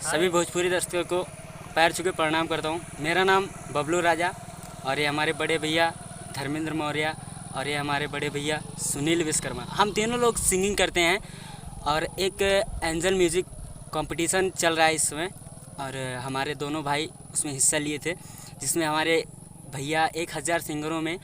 सभी भोजपुरी दर्शकों को पैर छू के प्रणाम करता हूँ। मेरा नाम बबलू राजा और ये हमारे बड़े भैया धर्मेंद्र मौर्य और ये हमारे बड़े भैया सुनील विश्वकर्मा। हम तीनों लोग सिंगिंग करते हैं और एक एंजल म्यूज़िक कंपटीशन चल रहा है इस समय और हमारे दोनों भाई उसमें हिस्सा लिए थे, जिसमें हमारे भैया 1000 सिंगरों में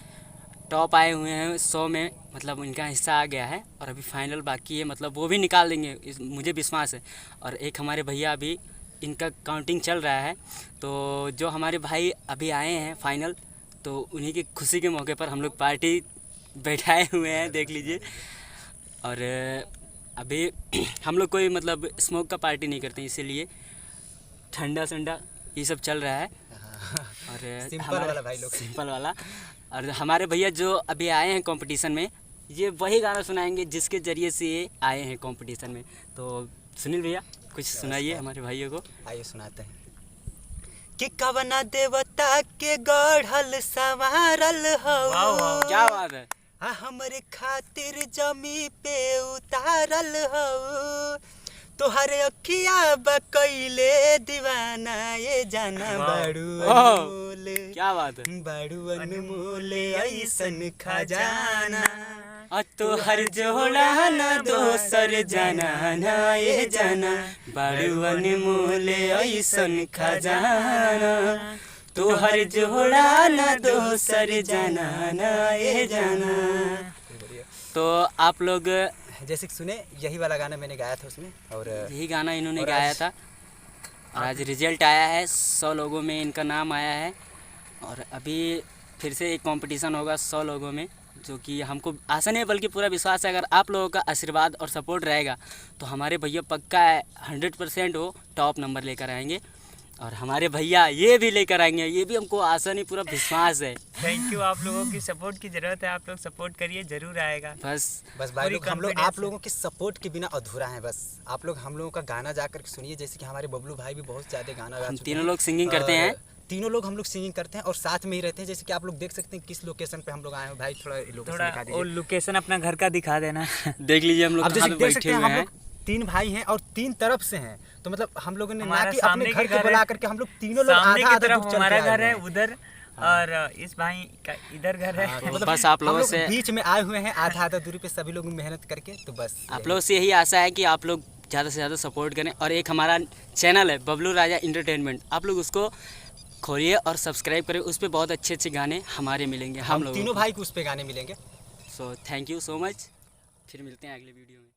टॉप आए हुए हैं 100 में, मतलब उनका हिस्सा आ गया है और अभी फाइनल बाकी है, मतलब वो भी निकाल देंगे मुझे विश्वास है। और एक हमारे भैया अभी इनका काउंटिंग चल रहा है, तो जो हमारे भाई अभी आए हैं फाइनल, तो उन्हीं की खुशी के मौके पर हम लोग पार्टी बैठाए हुए हैं, देख लीजिए। और अभी हम लोग कोई मतलब स्मोक का पार्टी नहीं करते, इसीलिए ठंडा संडा ये सब चल रहा है और सिंपल वाला। और हमारे भैया जो अभी आए हैं कंपटीशन में, ये वही गाना सुनाएंगे जिसके ज़रिए से ये आए हैं कंपटीशन में। तो सुनील भैया कुछ सुनाइए हमारे भाइयों को। आइए सुनाते हैं कि कवना देवता के गढ़ल संवारल हो, क्या बात है, हमरे खातिर जमी पे उतारल हो, तोहरे अखिया बकैले दीवाना ये जाना बड़ू अनमोल, क्या बात है, बड़ू अनमोल ऐसन खजाना, तोहर जोड़ा न दोसर जाना ना ये जाना, बड़ू अनमोल ऐसन खजाना, तोहर जोड़ा न दोसर जाना ना ये जाना। तो आप लोग जैसे कि सुने, यही वाला गाना मैंने गाया था उसमें, और यही गाना इन्होंने गाया था और आज रिजल्ट आया है, 100 लोगों में इनका नाम आया है। और अभी फिर से एक कंपटीशन होगा 100 लोगों में, जो कि हमको आशा नहीं बल्कि पूरा विश्वास है, अगर आप लोगों का आशीर्वाद और सपोर्ट रहेगा तो हमारे भैया पक्का है 100% वो टॉप नंबर लेकर आएंगे। और हमारे भैया ये भी लेकर आएंगे, ये भी हमको आशा नहीं पूरा विश्वास है। थैंक यू, आप लोगों की सपोर्ट की ज़रूरत है, आप लोग सपोर्ट करिए, ज़रूर आएगा। बस भाई लोग, हम लोग आप लोगों के सपोर्ट के बिना अधूरा है। बस आप लोग हम लोगों का गाना जाकर सुनिए, जैसे कि हमारे बबलू भाई भी बहुत ज़्यादा गाना गा चुके हैं। तीनों लोग सिंगिंग करते हैं, तीनों लोग हम लोग सिंगिंग करते हैं और साथ में ही रहते हैं। जैसे कि आप लोग देख सकते हैं किस लोकेशन पे हम लोग आए हैं। भाई थोड़ा लोकेशन अपना घर का दिखा देना। देख लीजिए हम लोग कहाँ पे बैठे हुए हैं। 3 भाई हैं और 3 तरफ से हैं, तो मतलब हम लोगों ने ना कि अपने घर को बुला करके हम लोग तीनों लोग आधा तरफ हमारा घर है उधर और इस भाई का इधर घर है। मतलब बस आप लोगों से बीच में आए हुए हैं आधा दूरी पे सभी लोग मेहनत करके। तो बस आप लोगों से यही आशा है कि आप लोग ज़्यादा से ज़्यादा सपोर्ट करें। और एक हमारा चैनल है बबलू राजा एंटरटेनमेंट, आप लोग उसको खोलिए और सब्सक्राइब करें, उस पर बहुत अच्छे गाने हमारे मिलेंगे, हम लोग तीनों भाई को उस पर गाने मिलेंगे। So thank you so much, फिर मिलते हैं अगले वीडियो में।